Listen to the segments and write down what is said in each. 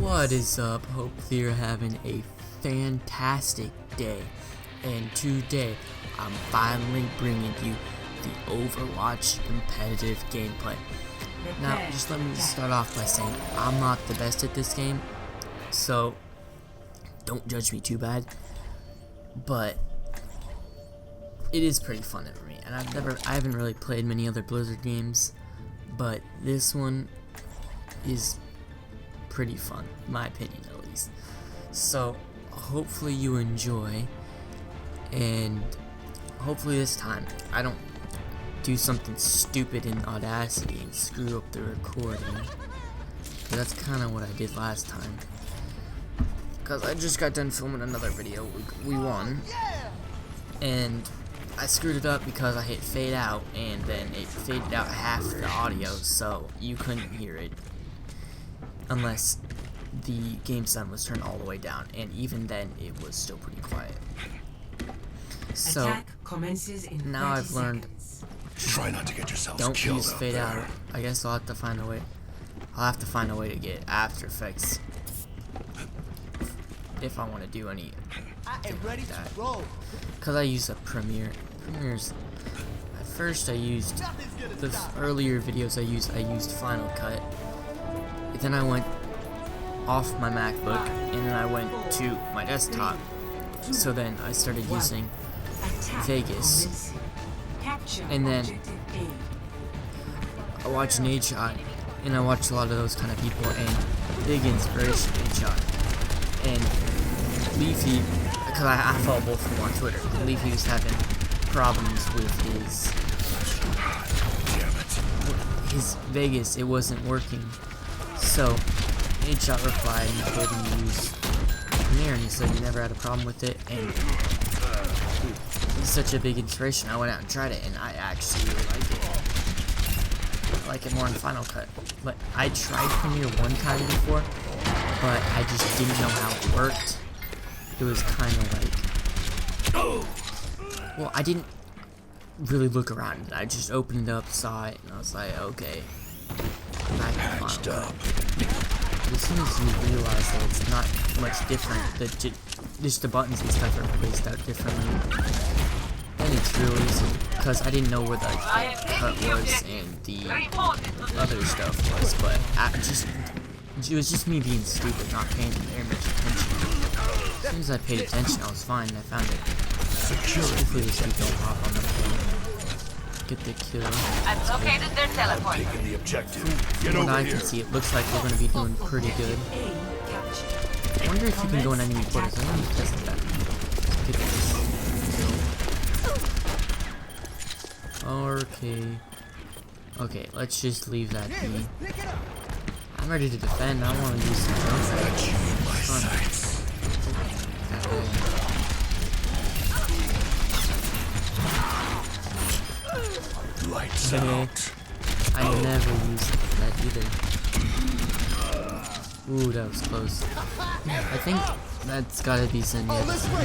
What is up? Hope you're having a fantastic day. And today, I'm finally bringing you the Overwatch competitive gameplay. Now, just let me start off by saying I'm not the best at this game, so don't judge me too bad. But it is pretty fun for me, and I haven't really played many other Blizzard games, but this one is pretty fun, in my opinion at least. So hopefully you enjoy, and hopefully this time I don't do something stupid in Audacity and screw up the recording. But that's kind of what I did last time, because I just got done filming another video. We won, and I screwed it up because I hit fade out, and then it faded out half the audio, so you couldn't hear it unless the game sound was turned all the way down, and even then it was still pretty quiet. So now I've learned, try not to get yourself don't killed use fade out. I guess I'll have to find a way. I'll have to find a way to get After Effects if I want to do any like that. Because I use a Premiere. Premiere's, at first I used the earlier videos I used Final Cut. Then I went off my MacBook, and then I went to my desktop. So then I started using Vegas, and then I watched Nadeshot, and I watched a lot of those kind of people, and big inspiration Nadeshot. And Leafy, because I follow both of them on Twitter. Leafy was having problems with his Vegas, it wasn't working. So Nadeshot replied and told him to use Premiere, and he said he never had a problem with it, and he's such a big inspiration. I went out and tried it, and I actually really like it. I like it more in Final Cut. But I tried Premiere one time before, but I just didn't know how it worked. It was kind of like, well, I didn't really look around it. I just opened it up, saw it, and I was like, okay. Patched up. As soon as you realize that it's not much different, just the buttons and stuff are placed out differently, then it's real easy. Because I didn't know where the cut was and the other stuff was, but it was just me being stupid, not paying very much attention. As soon as I paid attention, I was fine, and I found it. Hopefully this dude don't hop on the plane. Get the kill. I've located their teleport. Taking the objective. From what I can see, it looks like we're going to be doing pretty good. I wonder if you can go in enemy quarters. I want to test that. Get this. Okay, let's just leave that be. I'm ready to defend. I want to use some guns. Lights out. I never used that either. Ooh, that was close. I think that's gotta be Zen. Yeah, that's because I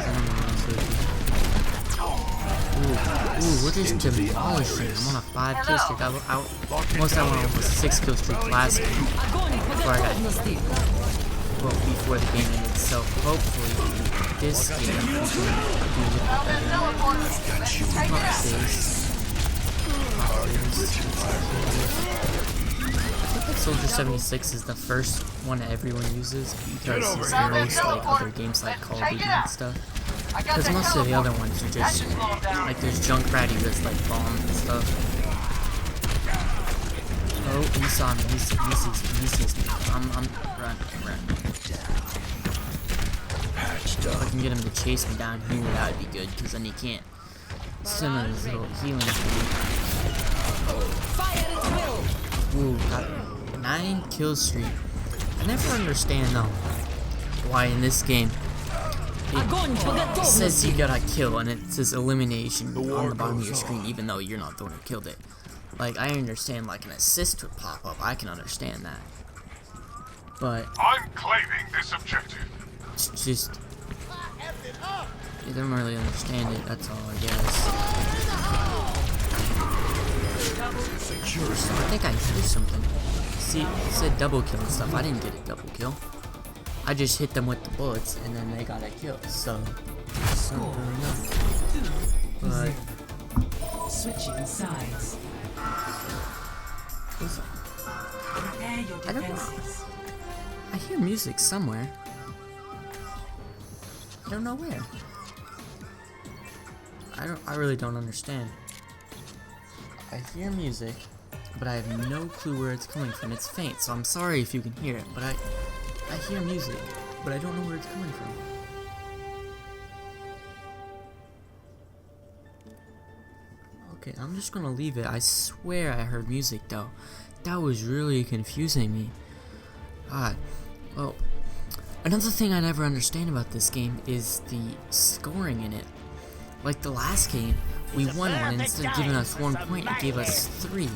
don't know what else to do. Ooh, we're just demolishing. I'm on a 5 kill streak. Most I went on was a 6 kill streak last game before I got before the game ended. So hopefully this game we can do a little better. I think Soldier 76 is the first one that everyone uses because he's the most like other games like Call of Duty and stuff. Because most of the other ones are just like there's Junkrat who does like bombs and stuff. Oh, he saw me. He sees me. I'm run. If I can get him to chase me down here, that would be good, because then he can't send his little healing speed. Ooh, got a 9 kill streak. I never understand though why in this game it says you got a kill and it says elimination on the bottom of your screen even though you're not the one who killed it. Like, I understand like an assist would pop up, I can understand that. But I'm claiming this objective. it's just, you don't really understand it, that's all I guess. I think I hear something. See, it said double kill and stuff. I didn't get a double kill. I just hit them with the bullets and then they got a kill. So, I don't really know. But switching sides. Prepare your I don't know. defenses. I hear music somewhere. I don't know where. I really don't understand. I hear music, but I have no clue where it's coming from. It's faint, so I'm sorry if you can hear it, but I hear music, but I don't know where it's coming from. Okay, I'm just gonna leave it. I swear I heard music though. That was really confusing me. Alright, well, another thing I never understand about this game is the scoring in it. Like the last game, we won one, and instead of giving us 1 point, it gave us 3.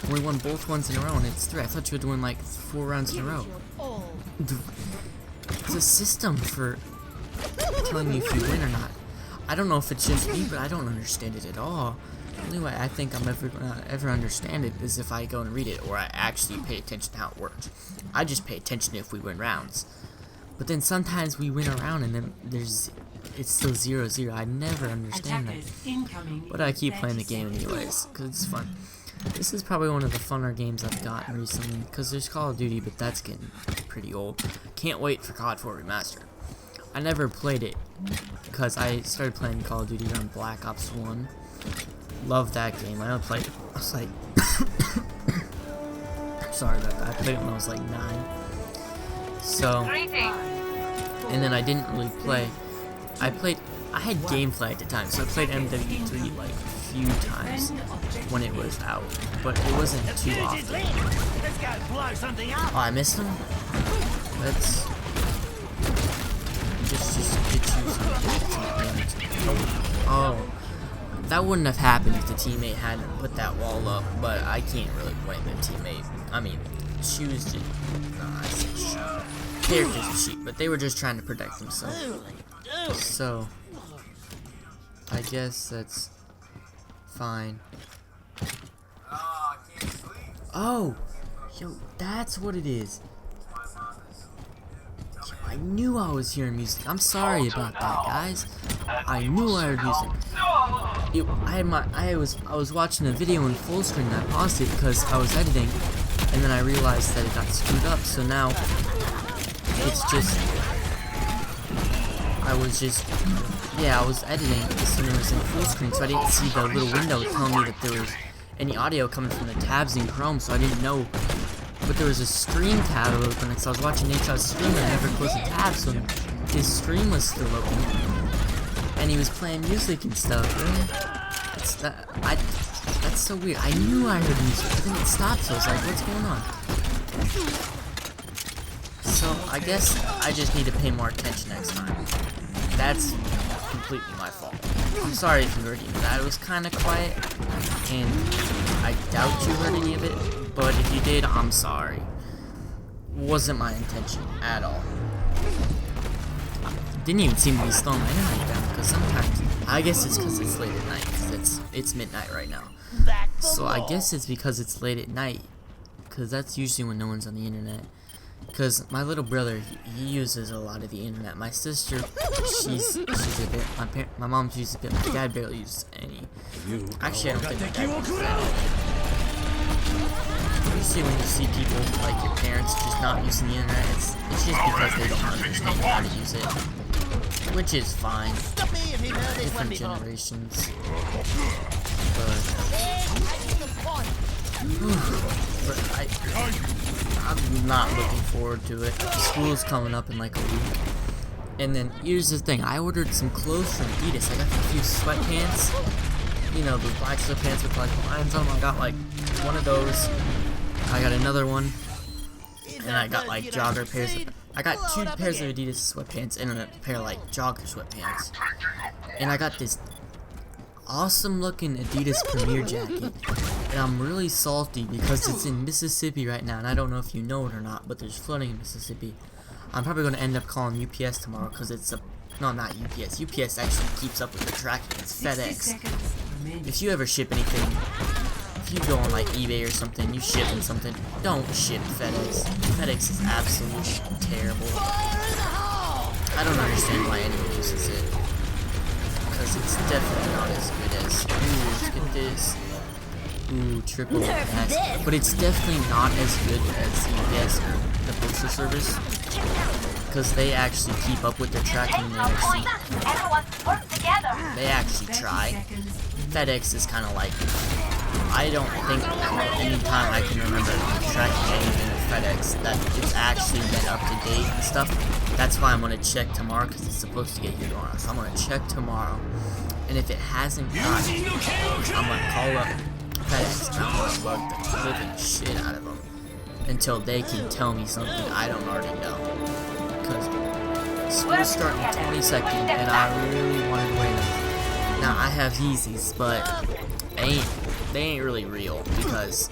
And we won both ones in a row, and it's 3. I thought you were doing like 4 rounds in a row. It's a system for telling you if you win or not. I don't know if it's just me, but I don't understand it at all. The only way I think I'm ever gonna understand it is if I go and read it, or I actually pay attention to how it works. I just pay attention if we win rounds. But then sometimes we win a round and then it's still 0-0. I never understand that. But I keep playing the game anyways, because it's fun. This is probably one of the funner games I've gotten recently, because there's Call of Duty, but that's getting pretty old. Can't wait for COD 4 Remastered. I never played it, because I started playing Call of Duty around Black Ops 1. Love that game. I played it. I was like... Sorry about that. I played it when I was like 9. So... And then I didn't really play. I had Gameplay at the time, so I played MW3 like a few times when it was out, but it wasn't too often. Oh, I missed him? Let's just get you some damage. Oh, that wouldn't have happened if the teammate hadn't put that wall up, but I can't really blame the teammate. I mean, she was just... Nah, I said she. Characters are cheap, but they were just trying to protect themselves. So, I guess that's fine. Oh! Yo, that's what it is. I knew I was hearing music. I'm sorry about that, guys. I knew I heard music. I was watching a video in full screen and I paused it because I was editing, and then I realized that it got screwed up, so now it's just... I was editing, so it was in full screen, so I didn't see the little window telling me that there was any audio coming from the tabs in Chrome, so I didn't know. But there was a stream tab open, so I was watching HR's stream and I never closed the tab, so his stream was still open. And he was playing music and stuff, really? That's so weird. I knew I heard music, but then it stopped, so I was like, what's going on? So, I guess I just need to pay more attention next time. That's completely my fault. I'm sorry if you heard any of that. It was kind of quiet, and I doubt you heard any of it, but if you did, I'm sorry. Wasn't my intention at all. Didn't even seem to be slowing my internet down, because sometimes, I guess it's because it's late at night, because it's midnight right now. So I guess it's because it's late at night, because that's usually when no one's on the internet. Because my little brother, he uses a lot of the internet. My sister, she's a bit. My mom uses a bit. My dad barely uses any. Actually, I don't think my dad uses any. Usually when you see people like your parents just not using the internet, it's just because they don't understand how to use it, which is fine. Different generations. But I'm not looking forward to it. School's coming up in like a week. And then here's the thing, I ordered some clothes from Adidas. I got a few sweatpants. You know, the black sweatpants with like lines on them. I got like one of those. I got another one. And I got like jogger pairs. I got 2 pairs of Adidas sweatpants and a pair of like jogger sweatpants. And I got this awesome looking Adidas Premier jacket, and I'm really salty because it's in Mississippi right now, and I don't know if you know it or not, but there's flooding in Mississippi. I'm probably going to end up calling UPS tomorrow because it's a... No, not UPS. UPS actually keeps up with the tracking. It's FedEx. If you ever ship anything if you go on like eBay or something, you shipping something, don't ship FedEx. FedEx is absolutely terrible. I don't understand why anyone uses it, because it's definitely not as good as. Ooh, let's get this. Ooh, triple max. But it's definitely not as good as UPS, the postal service, because they actually keep up with their tracking. They actually try. FedEx is kind of like, I don't think any time I can remember tracking anything with FedEx that it's actually been up to date and stuff. That's why I'm gonna check tomorrow, because it's supposed to get here tomorrow. So I'm gonna check tomorrow, and if it hasn't gotten, I'm gonna call up FedEx and I'm gonna bug the living shit out of them until they can tell me something I don't already know. Because school's starting 22nd, and I really want to win. Now I have Yeezys, but they ain't really real, because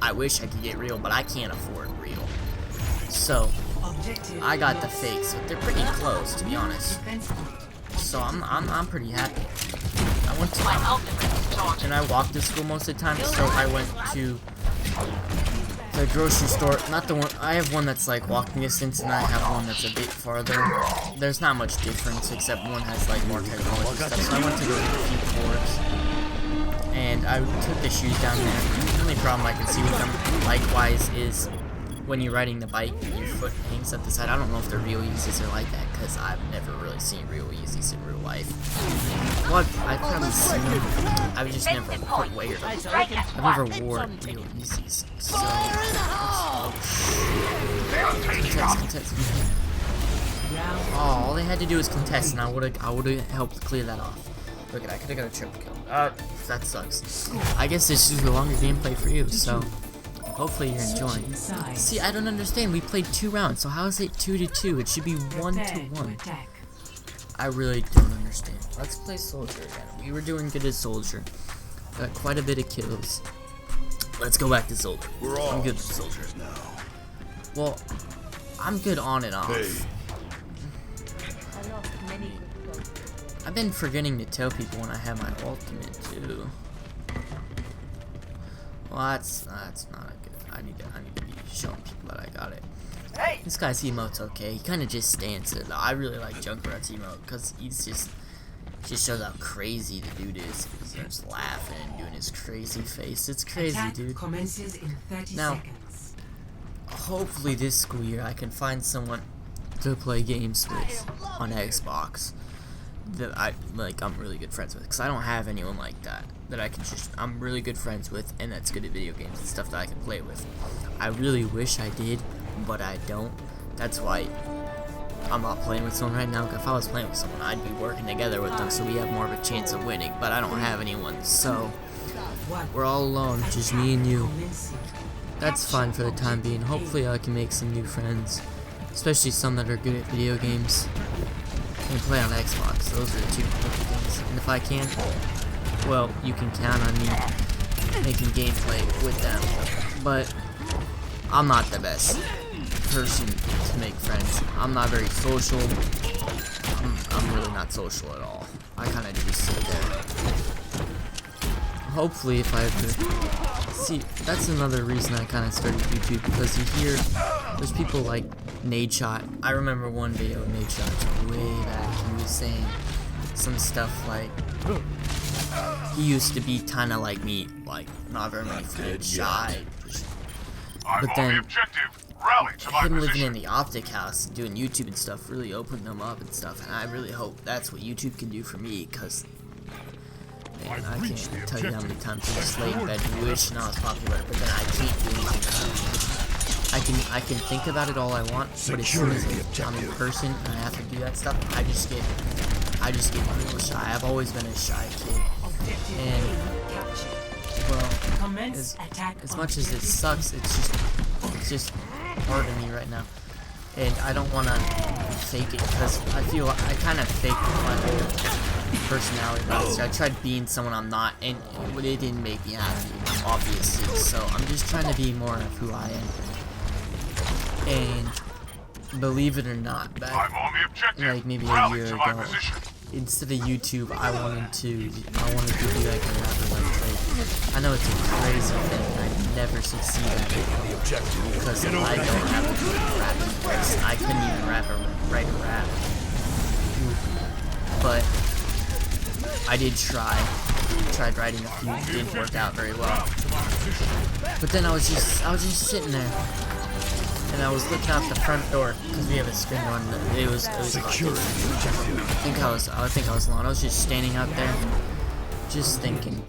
I wish I could get real, but I can't afford real. So I got the fakes, but they're pretty close, to be honest. So I'm pretty happy. I went to, and I walked to school most of the time, so I went to the grocery store. Not the one, I have one that's like walking distance, and I have one that's a bit farther. There's not much difference, except one has like more technology stuff. So I went to go get a few forks, and I took the shoes down there. The only problem I can see with them, likewise, is when you're riding the bike, your foot hangs at the side. I don't know if the real Yeezys are like that, because I've never really seen real Yeezys in real life. Well, I've probably seen them. I've just never wear them. I've never wore real Yeezys. So, contest. Oh, all they had to do was contest, and I would've helped clear that off. Look at that, I could've got a triple kill. That sucks. I guess this is a longer gameplay for you, so hopefully you're enjoying. See, I don't understand. We played 2 rounds, so how is it 2-2? It should be 1-1. I really don't understand. Let's play Soldier again. We were doing good as Soldier. Got quite a bit of kills. Let's go back to Soldier. I'm good at Soldier now. Well, I'm good on and off. I've been forgetting to tell people when I have my ultimate too. Well, that's not good. I need to be showing people that I got it. Hey. This guy's emote's okay. He kind of just stands there. I really like Junkrat's emote because he's just shows how crazy the dude is. He's just laughing and doing his crazy face. It's crazy, dude. Commences in 30 now, seconds. Hopefully this school year I can find someone to play games with on Xbox that I'm really good friends with, because I don't have anyone like that I can I'm really good friends with, and that's good at video games and stuff that I can play with. I really wish I did, but I don't. That's why I'm not playing with someone right now. If I was playing with someone, I'd be working together with them, so we have more of a chance of winning, but I don't have anyone, so we're all alone, just me and you. That's fine for the time being. Hopefully I can make some new friends, especially some that are good at video games and play on Xbox. Those are the 2 important things. And if I can, well, you can count on me making gameplay with them. But I'm not the best person to make friends. I'm not very social. I'm really not social at all. I kind of just sit there. Hopefully, if I ever see, that's another reason I kind of started YouTube, because you hear there's people like Nadeshot. I remember one video of Nadeshot way back. He was saying some stuff like he used to be kind of like me, like not very many friends, shy. But then him living in the Optic House and doing YouTube and stuff really opened them up and stuff. And I really hope that's what YouTube can do for me, because man, I can't tell you how many times I just lay in bed wishing I was popular, but then I can't do anything. I can think about it all I want, but as soon as I'm in person and I have to do that stuff, I just get real shy. I've always been a shy kid, and well, as much as it sucks, it's just part of me right now, and I don't want to fake it, because I feel I kind of faked my whole personality last year. I tried being someone I'm not, and it didn't make me happy, obviously. So I'm just trying to be more of who I am. And believe it or not, back like maybe a year ago, instead of YouTube, I wanted to be like a rapper like Drake. I know it's a crazy thing. I never succeed at it because I don't have a good rapping voice. I couldn't even write a rap. But I did tried writing a few. It didn't work out very well. But then I was just sitting there. And I was looking out the front door because we have a screen door. And it was locked. I think I was alone. I was just standing out there, just thinking.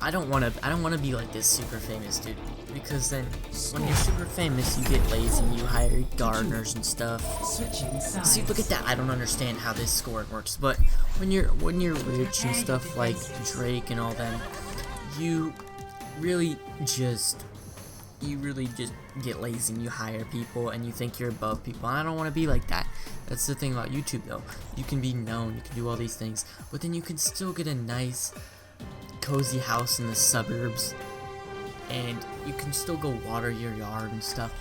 I don't want to be like this super famous dude, because then when you're super famous, you get lazy. You hire gardeners and stuff. See, look at that. I don't understand how this score works, but when you're rich and stuff like Drake and all them, you really just get lazy and you hire people and you think you're above people, and I don't want to be like that. That's the thing about YouTube though. You can be known, you can do all these things, but then you can still get a nice cozy house in the suburbs, and you can still go water your yard and stuff.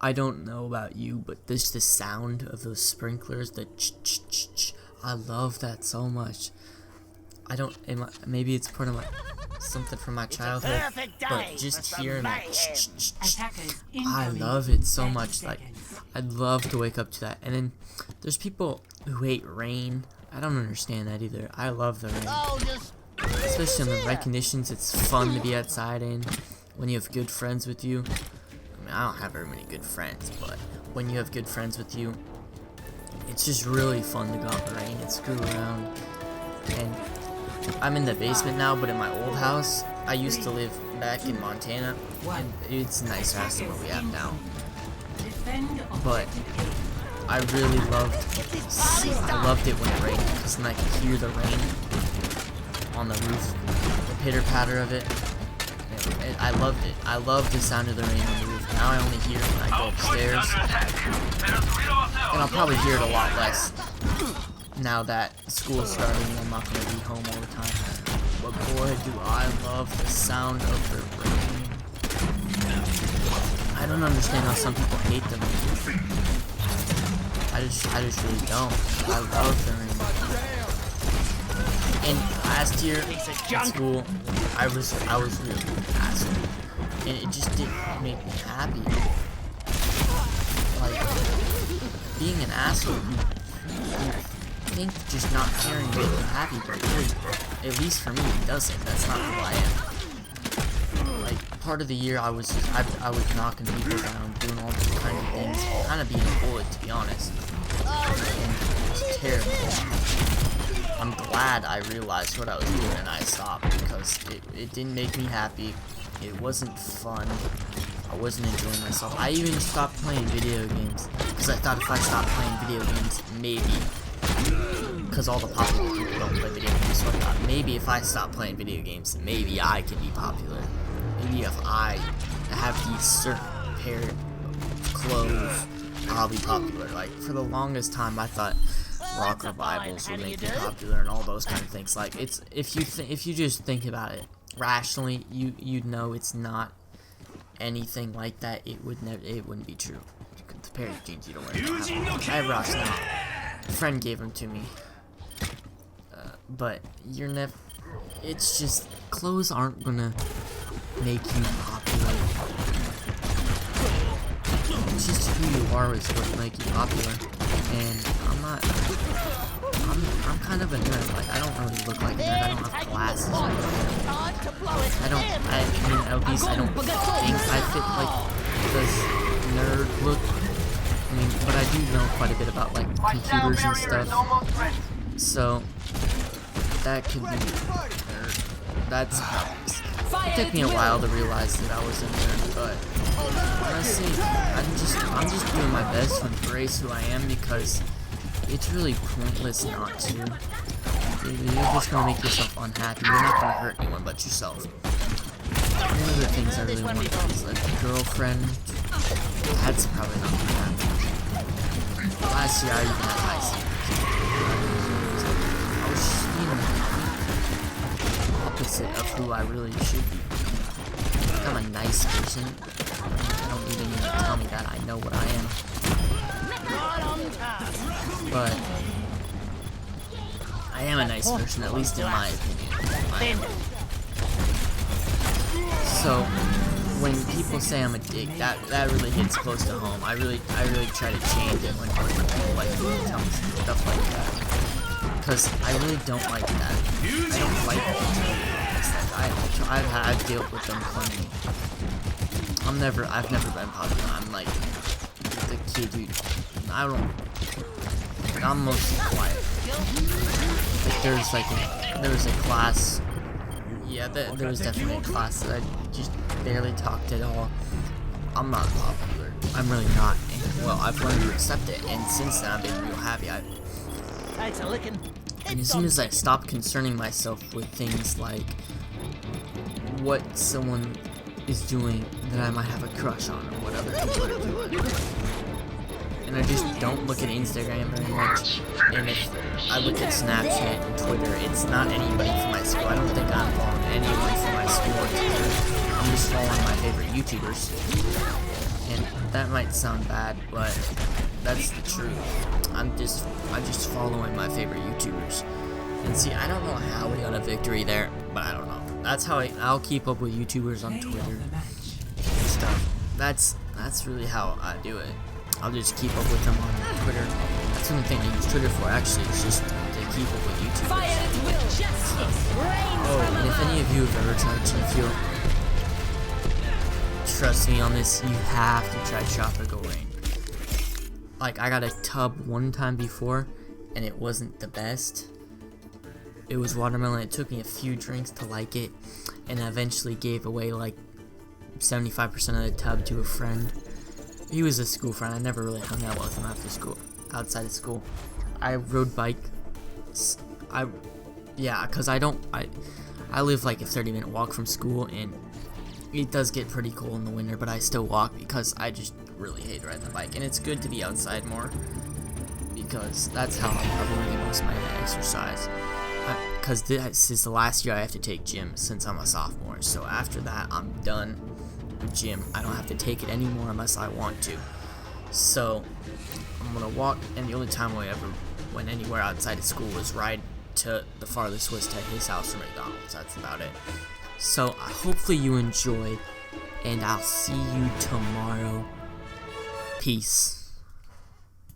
I don't know about you, but the sound of those sprinklers, the ch-ch-ch-ch, I love that so much. Maybe it's part of something from my childhood, but just hearing that, I love it so much. Like, I'd love to wake up to that. And then there's people who hate rain. I don't understand that either. I love the rain, especially in the right conditions. It's fun to be outside in when you have good friends with you. I mean, I don't have very many good friends, but when you have good friends with you, it's just really fun to go out in the rain and screw around. And I'm in the basement now, but in my old house, I used to live back in Montana, and it's a nicer house than what we have now. But I really loved it when it rained, because then I could hear the rain on the roof, the pitter-patter of it. I loved it. I loved the sound of the rain on the roof. Now I only hear it when I go upstairs, and I'll probably hear it a lot less now that school's starting and I'm not going to be home all the time. But boy, do I love the sound of the rain. I don't understand how some people hate the rain. I just really don't. I love the rain. And last year at school, I was really an asshole, and it just didn't make me happy. Like, being an asshole, you think just not caring makes me happy, but really, at least for me, it doesn't. That's not who I am. Like, part of the year, I was knocking people down, doing all these kind of things, kind of being a bullet, to be honest. And it was terrible. I'm glad I realized what I was doing and I stopped, because it didn't make me happy. It wasn't fun. I wasn't enjoying myself. I even stopped playing video games, because I thought if I stopped playing video games, maybe, because all the popular people don't play video games, so I thought maybe if I stop playing video games, maybe I could be popular. Maybe if I have these certain pair of clothes, I'll be popular. Like, for the longest time, I thought rock revivals would make me popular and all those kind of things. Like, it's if you just think about it rationally, you'd know it's not anything like that. It wouldn't be true. The pair of jeans you don't wear. I have rocks now. A friend gave them to me, but you're never. It's just clothes aren't gonna make you popular. It's just who you are is what make you popular, and I'm kind of a nerd. Like, I don't really look like a nerd. I don't have glasses. I mean, at least I don't think I fit like this nerd look. I mean, but I do know quite a bit about like computers and stuff, so that could be nerd. That's helps. It took me a while to realize that I was a nerd, but honestly, I'm just doing my best to embrace who I am, because it's really pointless not to. You're just gonna make yourself unhappy. You're not gonna hurt anyone but yourself. One of the things I really want is like a girlfriend. That's probably not gonna happen. Last year I even had high I was just being the opposite of who I really should be. I'm a nice person. I don't even need to tell me that. I know what I am. but I am a nice person, at least in my opinion. So when people say I'm a dick, that really hits close to home. I really try to change it when people like tell me stuff like that, because I really don't like that. I don't like it. I've dealt with them plenty. I've never been popular. I'm like the kid who I'm mostly quiet. Like there was a class. Yeah, there was definitely a class that I just barely talked at all. I'm not popular. I'm really not. And, well, I've learned to accept it, and since then I've been real happy. And as soon as I stopped concerning myself with things like what someone is doing that I might have a crush on, or what other people are doing, and I just don't look at Instagram very much, and if I look at Snapchat and Twitter, it's not anybody from my school. I don't think I'm following anyone from my school on Twitter. I'm just following my favorite YouTubers, and that might sound bad, but that's the truth. I'm just following my favorite YouTubers. And see, I don't know how we got a victory there, but I don't know. That's how I'll keep up with YouTubers on Twitter and stuff. That's really how I do it. I'll just keep up with them on Twitter. That's the only thing I use Twitter for, actually. It's just to keep up with YouTubers. Oh, and if any of you have ever tried to feel, trust me on this, you have to try Tropical Rain. Like, I got a tub one time before, and it wasn't the best. It was watermelon. It took me a few drinks to like it, and I eventually gave away like 75% of the tub to a friend. He was a school friend. I never really hung out with him after school, outside of school. I rode bike. Cause I live like a 30-minute walk from school, and it does get pretty cold in the winter, but I still walk because I just really hate riding the bike, and it's good to be outside more because that's how I'm probably get most of my exercise. Because this is the last year I have to take gym since I'm a sophomore, so after that I'm done with gym. I don't have to take it anymore unless I want to. So I'm gonna walk, and the only time I ever went anywhere outside of school was ride to the farthest was to his house or McDonald's. That's about it. So hopefully you enjoy, and I'll see you tomorrow. Peace.